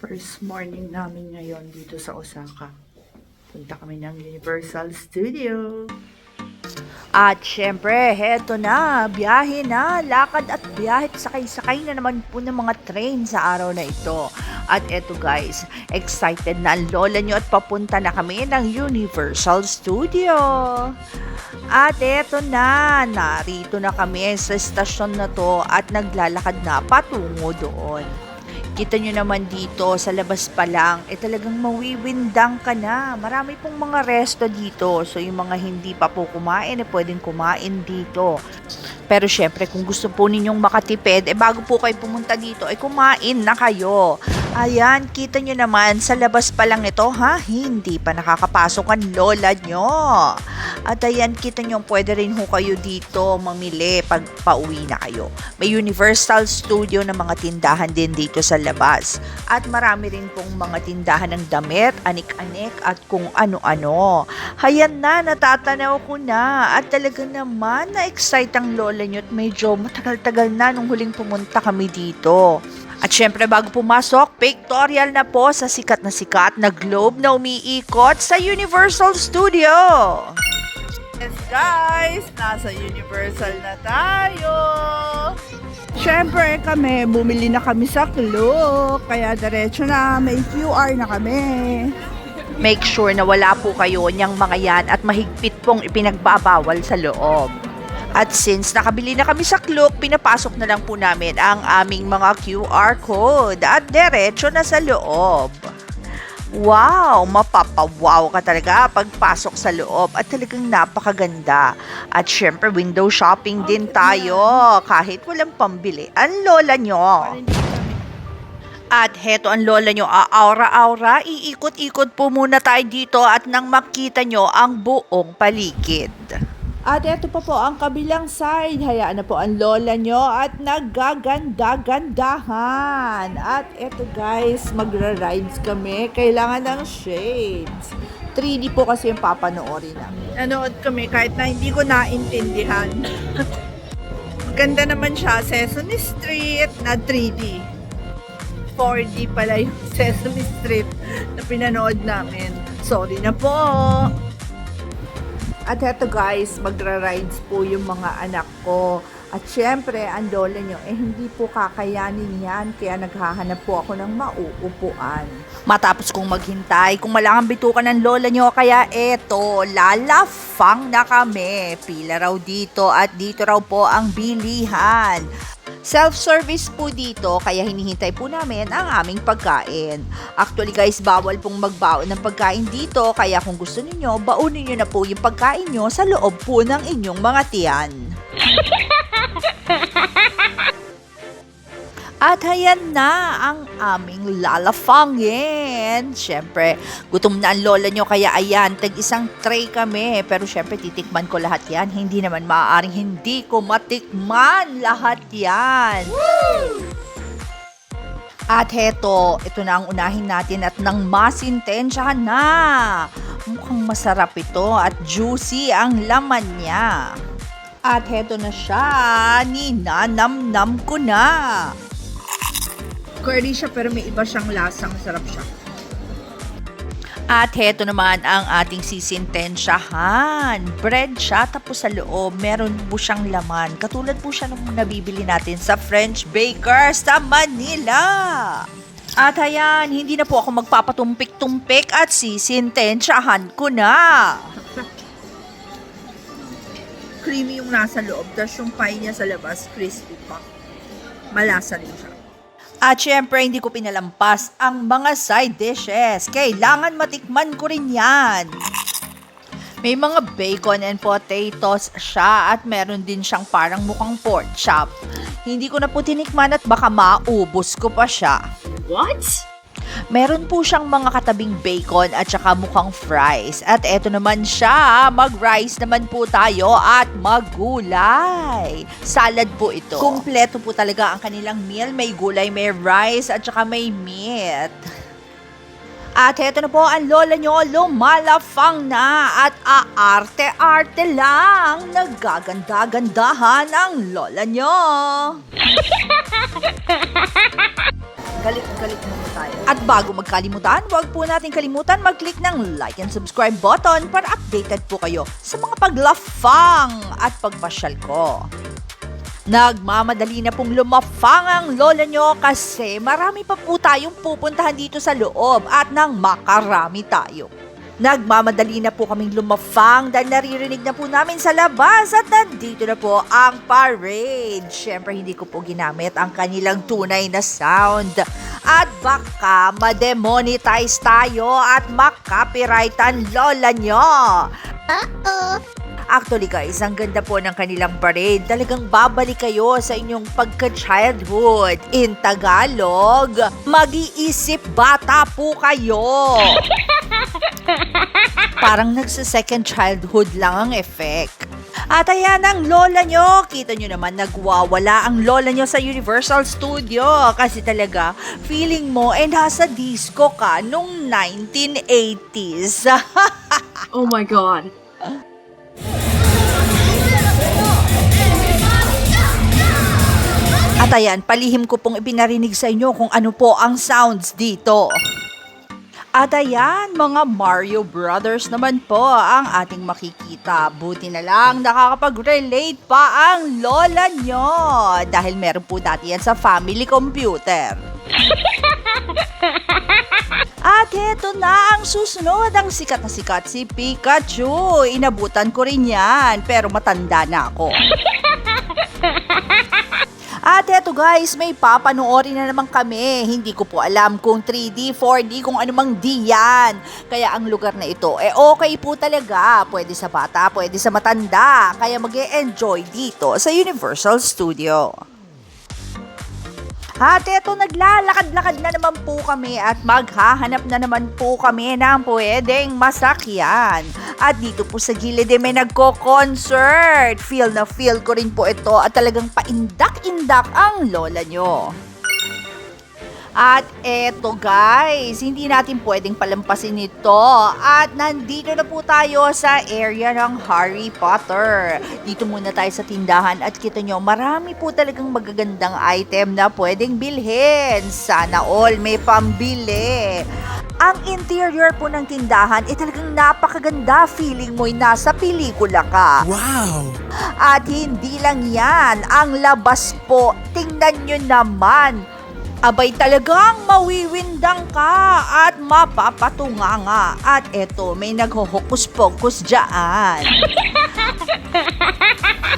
First morning namin ngayon dito sa Osaka. Punta kami ng Universal Studio. At syempre, heto na, biyahe na, lakad at biyahe, sakay-sakay na naman po ng mga train sa araw na ito. At eto guys, excited na ang lola nyo at papunta na kami ng Universal Studio. At eto na, narito na kami sa estasyon na to at naglalakad na patungo doon. Kita nyo naman dito, sa labas pa lang, talagang mawiwindang ka na. Marami pong mga resto dito. So, yung mga hindi pa po kumain, pwedeng kumain dito. Pero syempre, kung gusto po ninyong makatipid, bago po kayo pumunta dito, kumain na kayo. Ayan, kita nyo naman, sa labas pa lang ito, hindi pa nakakapasok ang lola nyo. At ayan, kita nyo, pwede rin ho kayo dito mamili pag pauwi na kayo. May Universal Studio na mga tindahan din dito sa labas. At marami rin pong mga tindahan ng damit, anik-anik at kung ano-ano. Hayan na, natatanaw ko na. At talaga naman, na-excite ang lola nyo at medyo matagal-tagal na nung huling pumunta kami dito. At syempre bago pumasok, pictorial na po sa sikat na globe na umiikot sa Universal Studio. Yes guys, nasa Universal na tayo. Syempre kami, bumili na kami sa Klook. Kaya diretso na, may QR na kami. Make sure na wala po kayo niyang mga yan at mahigpit pong ipinagbabawal sa loob. At since nakabili na kami sa Klook, pinapasok na lang po namin ang aming mga QR code at diretso na sa loob. Wow! Mapapawaw ka talaga pagpasok sa loob at talagang napakaganda. At syempre window shopping din tayo kahit walang pambili ang lola nyo. At heto ang lola nyo, aura-aura, iikot-ikot po muna tayo dito at nang makita nyo ang buong paligid. At eto pa po ang kabilang side. Hayaan na po ang lola nyo at naggaganda-gandahan. At eto guys, magra-rides kami. Kailangan ng shades. 3D po kasi yung papanoorin namin. Nanood kami kahit na hindi ko naintindihan. Maganda naman siya. Sesame Street na 3D. 4D pala yung Sesame Street na pinanood namin. Sorry na po. At eto guys, magra-rides po yung mga anak ko. At syempre, ang lola nyo, hindi po kakayanin yan. Kaya naghahanap po ako ng mauupuan. Matapos kong maghintay, kung malangang bitukan ng lola nyo, kaya eto, lalafang na kami. Pila raw dito at dito raw po ang bilihan. Self-service po dito, kaya hinihintay po namin ang aming pagkain. Actually guys, bawal pong magbaon ng pagkain dito, kaya kung gusto niyo, baunin niyo na po yung pagkain nyo sa loob po ng inyong mga tiyan. At hayan na ang aming lalafangin. Siyempre, gutom na ang lola nyo kaya ayan, tag-isang tray kami. Pero siyempre, titikman ko lahat yan. Hindi naman maaaring hindi ko matikman lahat yan. Woo! At heto, ito na ang unahin natin at nang masintensyahan na. Mukhang masarap ito at juicy ang laman niya. At heto na siya, ninanamnam ko na. Curly siya pero may iba siyang lasang. Sarap siya. At heto naman ang ating sisintensyahan. Bread siya, tapos sa loob, meron po siyang laman. Katulad po siya nung nabibili natin sa French Baker sa Manila. At ayan, hindi na po ako magpapatumpik-tumpik at sisintensyahan ko na. Creamy yung nasa loob. Tapos yung pie niya sa labas, crispy pa. Malasa rin siya. At syempre, hindi ko pinalampas ang mga side dishes. Kailangan matikman ko rin yan. May mga bacon and potatoes siya at meron din siyang parang mukhang pork chop. Hindi ko na po tinikman at baka maubos ko pa siya. What? Meron po siyang mga katabing bacon at saka mukhang fries. At eto naman siya, mag-rice naman po tayo at maggulay. Salad po ito. Kumpleto po talaga ang kanilang meal. May gulay, may rice at saka may meat. At eto na po ang lola nyo, lumalafang na at aarte-arte lang. Nagaganda-gandahan ang lola nyo. Galit muna tayo. At bago magkalimutan, huwag po natin kalimutan mag-click ng like and subscribe button para updated po kayo sa mga paglafang at pagpasyal ko. Nagmamadali na pong lumafang ang lola nyo kasi marami pa po tayong pupuntahan dito sa loob at nang makarami tayo. Nagmamadali na po kaming lumafang dahil naririnig na po namin sa labas at nandito na po ang parade. Siyempre hindi ko po ginamit ang kanilang tunay na sound. At baka ma-demonetize tayo at makapiright ang lola nyo. Actually guys, ang ganda po ng kanilang parade. Talagang babalik kayo sa inyong pagka-childhood. In Tagalog, mag-iisip bata po kayo. Parang nagsa-second childhood lang ang effect. At ayan ang lola nyo. Kita nyo naman nagwawala ang lola nyo sa Universal Studio. Kasi talaga, feeling mo nasa disco ka nung 1980s. Oh my God. At ayan, palihim ko pong ipinarinig sa inyo kung ano po ang sounds dito. At ayan, mga Mario Brothers naman po ang ating makikita. Buti na lang nakakapag-relate pa ang lola nyo. Dahil meron po dati yan sa family computer. At heto na ang susunod, ang sikat na sikat si Pikachu. Inabutan ko rin yan, pero matanda na ako. At eto guys, may papanoorin na naman kami. Hindi ko po alam kung 3D, 4D, kung anumang D yan. Kaya ang lugar na ito, okay po talaga. Pwede sa bata, pwede sa matanda. Kaya mag-e-enjoy dito sa Universal Studio. At eto, naglalakad-lakad na naman po kami at maghahanap na naman po kami ng pwedeng masakyan. At dito po sa gilid may nagko-concert. Feel na feel ko rin po ito at talagang paindak-indak ang lola nyo. At eto guys, hindi natin pwedeng palampasin ito. At nandito na po tayo sa area ng Harry Potter. Dito muna tayo sa tindahan at kita nyo, marami po talagang magagandang item na pwedeng bilhin. Sana all may pambili. Ang interior po ng tindahan talagang napakaganda. Feeling mo'y nasa pelikula ka. Wow! At hindi lang yan, ang labas po, tingnan nyo naman. Abay talagang mawiwindang ka at mapapatunganga. At eto, may naghohokus-pokus dyan.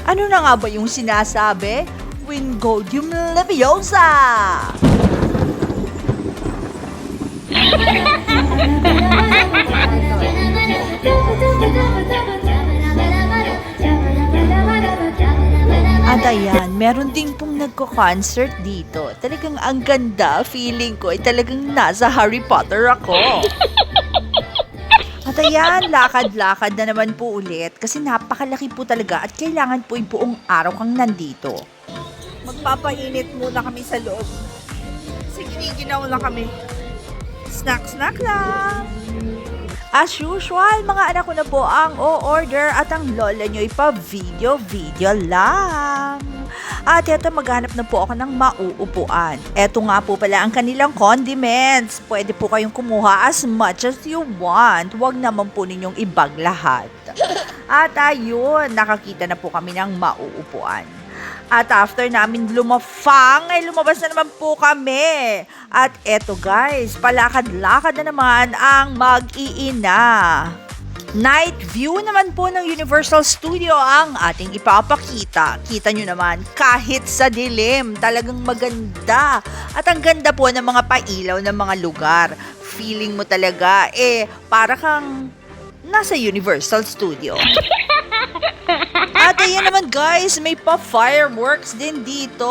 Ano na nga ba yung sinasabi? Wingardium Leviosa! At ayan, meron din pong nagko-concert dito. Talagang ang ganda, feeling ko ay talagang nasa Harry Potter ako. At ayan, lakad-lakad na naman po ulit kasi napakalaki po talaga at kailangan po yung buong araw kang nandito. Magpapainit muna kami sa loob. Kasi giniginaw na kami. Snack lang. As usual, mga anak ko na po ang o-order at ang lola nyo ipa-video lang. At eto, maghanap na po ako ng mauupuan. Eto nga po pala ang kanilang condiments. Pwede po kayong kumuha as much as you want. Huwag naman po ninyong ibag lahat. At ayun, nakakita na po kami ng mauupuan. At after namin lumafang, lumabas na naman po kami. At eto guys, palakad-lakad na naman ang mag-iina. Night view naman po ng Universal Studio ang ating ipapakita. Kita nyo naman, kahit sa dilim, talagang maganda. At ang ganda po ng mga pailaw ng mga lugar. Feeling mo talaga, para kang nasa Universal Studio. At ayan naman guys, may pa-fireworks din dito.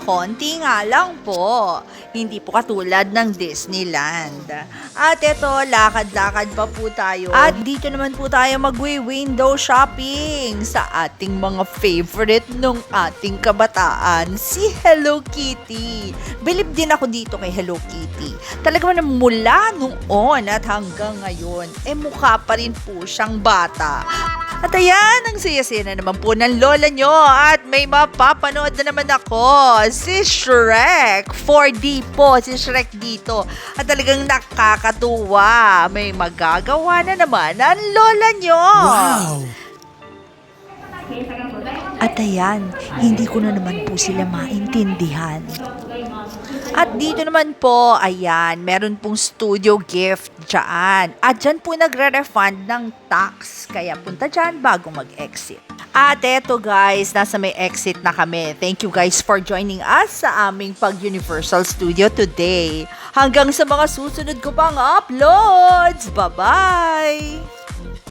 Konti nga lang po. Hindi po katulad ng Disneyland. At eto, lakad-lakad pa po tayo. At dito naman po tayo magwi-window shopping sa ating mga favorite nung ating kabataan, si Hello Kitty. Bilib din ako dito kay Hello Kitty. Talaga naman mula noon at hanggang ngayon, mukha pa rin po siyang bata. At ayan, Ayan, ang saya-saya na naman po ng lola nyo at may mapapanood na naman ako. Si Shrek. 4D po, si Shrek dito. At talagang nakakatuwa. May magagawa na naman ang lola nyo. At ayan, hindi ko na naman po sila maintindihan. At dito naman po, ayan, meron pong studio gift dyan. At dyan po nagre-refund ng tax. Kaya punta dyan bago mag-exit. At eto guys, nasa may exit na kami. Thank you guys for joining us sa aming pag-Universal Studio today. Hanggang sa mga susunod ko pang uploads. Bye-bye!